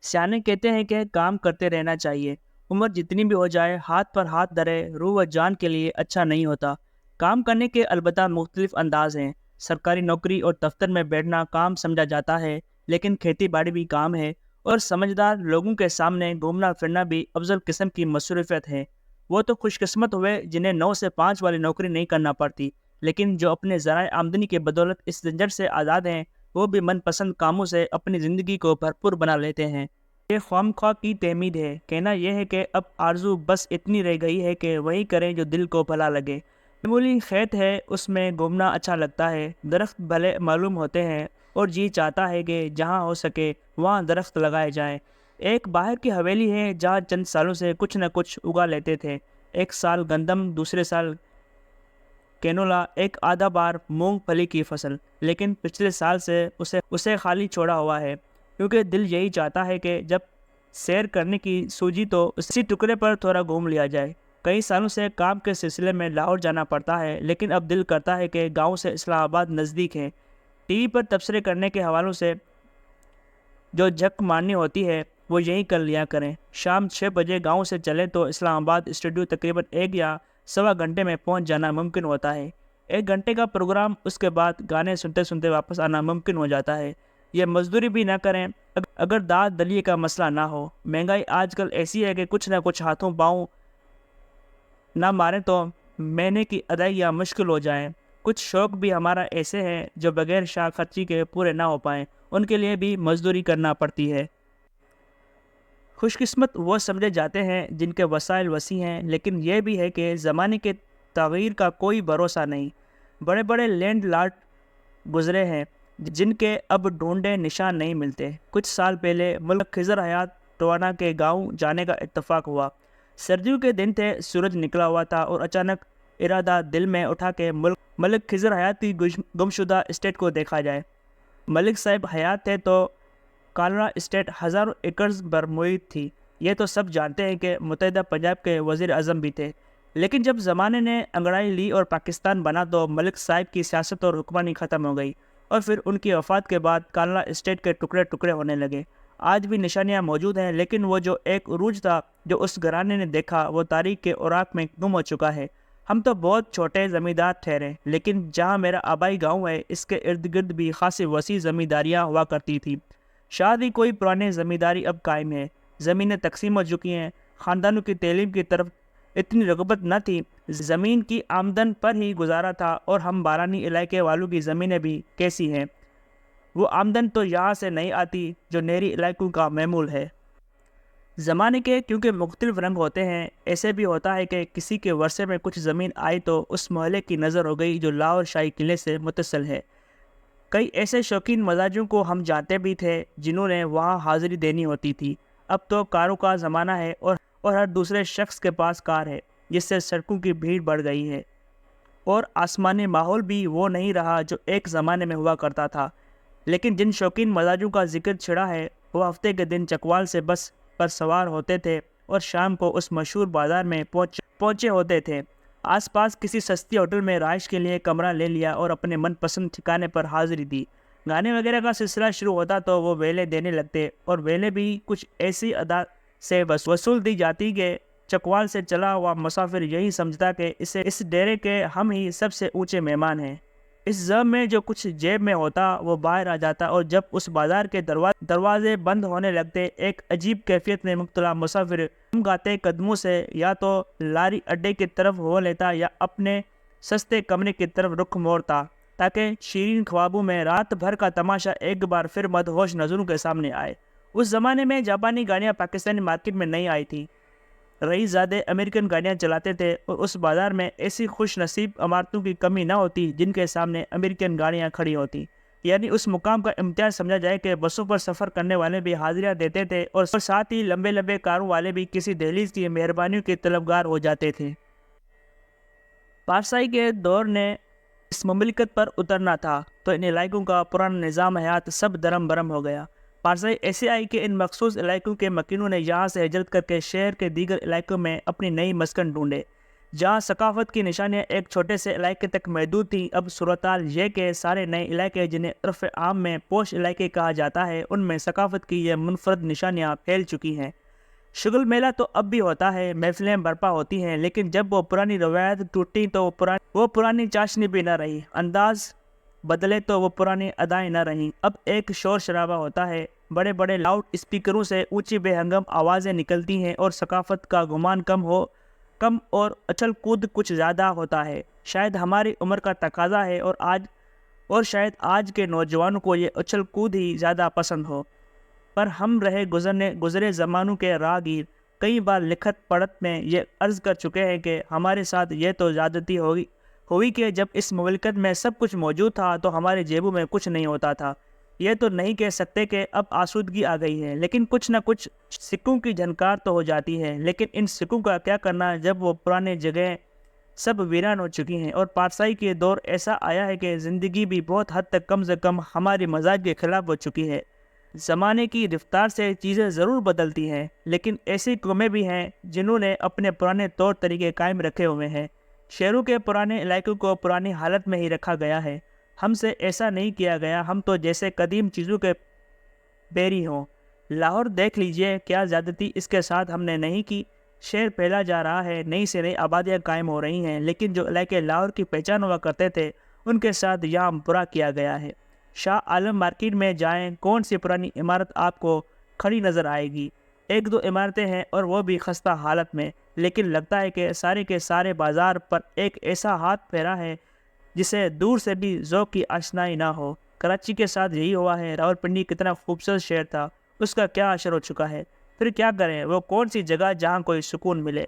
सियाने कहते हैं कि काम करते रहना चाहिए। उम्र जितनी भी हो जाए, हाथ पर हाथ धरे रूह व जान के लिए अच्छा नहीं होता। काम करने के अलबत्ता मुख्तलिफ अंदाज हैं। सरकारी नौकरी और दफ्तर में बैठना काम समझा जाता है, लेकिन खेती बाड़ी भी काम है। और समझदार लोगों के सामने घूमना फिरना भी अफजल किस्म की मसरूफियत है। वो तो खुशकिस्मत हुए जिन्हें 9 से 5 वाली नौकरी नहीं करना पड़ती, लेकिन जो अपने ज़राए आमदनी के बदौलत इस झंझट से आज़ाद हैं, वो भी मनपसंद कामों से अपनी ज़िंदगी को भरपूर बना लेते हैं। ये ख्वामख्वाह की तहमीद है। कहना यह है कि अब आरजू बस इतनी रह गई है कि वही करें जो दिल को भला लगे। मामूली खेत है, उसमें घूमना अच्छा लगता है। दरख्त भले मालूम होते हैं और जी चाहता है कि जहाँ हो सके वहाँ दरख्त लगाए जाएं। एक बाहर की हवेली है जहाँ चंद सालों से कुछ न कुछ उगा लेते थे। एक साल गंदम, दूसरे साल कैनोला, एक आधा बार मूंगफली की फसल। लेकिन पिछले साल से उसे उसे खाली छोड़ा हुआ है, क्योंकि दिल यही चाहता है कि जब सैर करने की सूझी तो उसी टुकड़े पर थोड़ा घूम लिया जाए। कई सालों से काम के सिलसिले में लाहौर जाना पड़ता है, लेकिन अब दिल करता है कि गांव से इस्लामाबाद नज़दीक है। टीवी पर तबसरे करने के हवालों से जो झक मारनी होती है वो यहीं कर लिया करें। शाम 6 बजे गांव से चले तो इस्लामाबाद स्टूडियो तकरीबन 1 या सवा घंटे में पहुंच जाना मुमकिन होता है। 1 घंटे का प्रोग्राम, उसके बाद गाने सुनते सुनते वापस आना मुमकिन हो जाता है। ये मजदूरी भी ना करें अगर दाल दलिए का मसला ना हो। महंगाई आजकल ऐसी है कि कुछ ना कुछ हाथों पाँव ना मारें तो महीने की अदायगियाँ मुश्किल हो जाएं। कुछ शौक़ भी हमारा ऐसे हैं जो बगैर शाह खर्ची के पूरे ना हो पाएँ, उनके लिए भी मजदूरी करना पड़ती है। खुशकिस्मत वो समझे जाते हैं जिनके वसाइल वसी हैं, लेकिन यह भी है कि ज़माने के तग़यीर का कोई भरोसा नहीं। बड़े बड़े लैंड लॉर्ड गुजरे हैं जिनके अब ढूंढे निशान नहीं मिलते। कुछ साल पहले मलिक खिज़र हयात टोहाना के गांव जाने का इत्तफाक हुआ। सर्दियों के दिन थे, सूरज निकला हुआ था और अचानक इरादा दिल में उठा के मलिक खिज़र हयात की गुमशुदा इस्टेट को देखा जाए। मलिक साहब हयात थे तो कालरा इस्टेट हज़ारों एकड़ पर मुहित थी। ये तो सब जानते हैं कि मुत्तहिदा पंजाब के वज़ीर आज़म भी थे। लेकिन जब ज़माने ने अंगड़ाई ली और पाकिस्तान बना तो मलिक साहब की सियासत और हुक्मरानी ख़त्म हो गई, और फिर उनकी वफ़ात के बाद कालरा इस्टेट के टुकड़े टुकड़े होने लगे। आज भी निशानियां मौजूद हैं, लेकिन वो जो एक उरूज था जो उस घराने ने देखा, वो तारीख के औराक में गुम हो चुका है। हम तो बहुत छोटे ज़मींदार ठहरे, लेकिन जहाँ मेरा आबाई गांव है, इसके इर्द गिर्द भी खासी वसी ज़मींदारियाँ हुआ करती थी। शायद ही कोई पुरानी ज़मींदारी अब कायम है। ज़मीनें तकसीम हो चुकी हैं। ख़ानदानों की तलीम की तरफ इतनी रग़बत न थी। ज़मीन की आमदन पर ही गुजारा था। और हम बारानी इलाके वालों की ज़मीनें भी कैसी हैं, वो आमदन तो यहाँ से नहीं आती जो नहरी इलाकों का मामूल है। ज़माने के क्योंकि मुख्तलिफ रंग होते हैं, ऐसे भी होता है कि किसी के वर्षे में कुछ ज़मीन आई तो उस मोहल्ले की नज़र हो गई जो लाहौर शाही किले से मुत्तसिल है। कई ऐसे शौकीन मजाजों को हम जानते भी थे जिन्होंने वहाँ हाज़िरी देनी होती थी। अब तो कारों का ज़माना है और हर दूसरे शख्स के पास कार है, जिससे सड़कों की भीड़ बढ़ गई है। और आसमानी माहौल भी वो नहीं रहा जो एक ज़माने में हुआ करता था। लेकिन जिन शौकीन मजाजों का जिक्र छिड़ा है, वो हफ्ते के दिन चकवाल से बस पर सवार होते थे और शाम को उस मशहूर बाज़ार में पहुँचे होते थे। आसपास किसी सस्ती होटल में रहाइश के लिए कमरा ले लिया और अपने मनपसंद ठिकाने पर हाज़िरी दी। गाने वगैरह का सिलसिला शुरू होता तो वो वेले देने लगते, और वेले भी कुछ ऐसी अदा से वसूल दी जाती कि चकवाल से चला हुआ मुसाफिर यही समझता कि इस डेरे के हम ही सबसे ऊंचे मेहमान हैं। इस ज़म में जो कुछ जेब में होता वो बाहर आ जाता, और जब उस बाजार के दरवाजे बंद होने लगते, एक अजीब कैफियत में मुब्तला मुसाफिर गाते कदमों से या तो लारी अड्डे की तरफ हो लेता या अपने सस्ते कमरे की तरफ रुख मोड़ता, ताकि शीरीन ख्वाबों में रात भर का तमाशा एक बार फिर मदहोश नज़रों के सामने आए। उस ज़माने में जापानी गाड़ियाँ पाकिस्तानी मार्केट में नहीं आई थी। रईसज़ादे अमेरिकन गाड़ियाँ चलाते थे, और उस बाज़ार में ऐसी खुश नसीब इमारतों की कमी ना होती जिनके सामने अमेरिकन गाड़ियाँ खड़ी होती। यानी उस मुकाम का इम्तियाज़ समझा जाए कि बसों पर सफ़र करने वाले भी हाजिरियाँ देते थे, और साथ ही लंबे लंबे कारों वाले भी किसी दहलीज की मेहरबानियों के तलबगार हो जाते थे। पारसाई के दौर ने इस मुमलिकत पर उतरना था, तो इन इलाकों का पुराना निज़ाम हयात सब दरम बरम हो गया। पारसाई ऐसे आई कि इन मखसूस इलाकों के मकीनों ने यहाँ से हिजरत करके शहर के दीगर इलाकों में अपनी नई मस्कन ढूंढे। جہاں ثقافت کی نشانیاں ایک چھوٹے سے علاقے تک محدود تھیں، اب صورتحال یہ کہ سارے نئے علاقے جنہیں عرف عام میں پوش علاقے کہا جاتا ہے، ان میں ثقافت کی یہ منفرد نشانیاں پھیل چکی ہیں۔ شگل میلہ تو اب بھی ہوتا ہے، محفلیں برپا ہوتی ہیں، لیکن جب وہ پرانی روایت ٹوٹی تو وہ پرانی چاشنی بھی نہ رہی، انداز بدلے تو وہ پرانی ادائیں نہ رہیں۔ اب ایک شور شرابہ ہوتا ہے، بڑے بڑے لاؤڈ اسپیکروں سے اونچی بے ہنگم آوازیں نکلتی ہیں، اور ثقافت کا گمان کم اور اچھل کود کچھ زیادہ ہوتا ہے۔ شاید ہماری عمر کا تقاضا ہے، اور شاید آج کے نوجوانوں کو یہ اچھل کود ہی زیادہ پسند ہو۔ پر ہم رہے گزرے زمانوں کے راہگیر کئی بار لکھت پڑھت میں یہ عرض کر چکے ہیں کہ ہمارے ساتھ یہ تو زیادتی ہوئی کہ جب اس مملکت میں سب کچھ موجود تھا تو ہمارے جیبوں میں کچھ نہیں ہوتا تھا۔ یہ تو نہیں کہہ سکتے کہ اب آسودگی آ گئی ہے، لیکن کچھ نہ کچھ سکوں کی جھنکار تو ہو جاتی ہے۔ لیکن ان سکوں کا کیا کرنا جب وہ پرانے جگہیں سب ویران ہو چکی ہیں، اور پارسائی کے دور ایسا آیا ہے کہ زندگی بھی بہت حد تک کم سے کم ہماری مزاج کے خلاف ہو چکی ہے۔ زمانے کی رفتار سے چیزیں ضرور بدلتی ہیں، لیکن ایسی قومیں بھی ہیں جنہوں نے اپنے پرانے طور طریقے قائم رکھے ہوئے ہیں۔ شہروں کے پرانے علاقوں کو پرانی حالت میں ہی رکھا گیا ہے۔ ہم سے ایسا نہیں کیا گیا، ہم تو جیسے قدیم چیزوں کے بیری ہوں۔ لاہور دیکھ لیجئے، کیا زیادتی اس کے ساتھ ہم نے نہیں کی۔ شہر پھیلا جا رہا ہے، نئی سے نئی آبادیاں قائم ہو رہی ہیں، لیکن جو علاقے لاہور کی پہچان ہوا کرتے تھے ان کے ساتھ یہاں برا کیا گیا ہے۔ شاہ عالم مارکیٹ میں جائیں، کون سی پرانی عمارت آپ کو کھڑی نظر آئے گی؟ ایک دو عمارتیں ہیں، اور وہ بھی خستہ حالت میں، لیکن لگتا ہے کہ سارے کے سارے بازار پر ایک ایسا ہاتھ پھیرا ہے جسے دور سے بھی ذوق کی آشنائی نہ ہو۔ کراچی کے ساتھ یہی ہوا ہے۔ راولپنڈی کتنا خوبصورت شہر تھا، اس کا کیا اثر ہو چکا ہے۔ پھر کیا کریں، وہ کون سی جگہ جہاں کوئی سکون ملے۔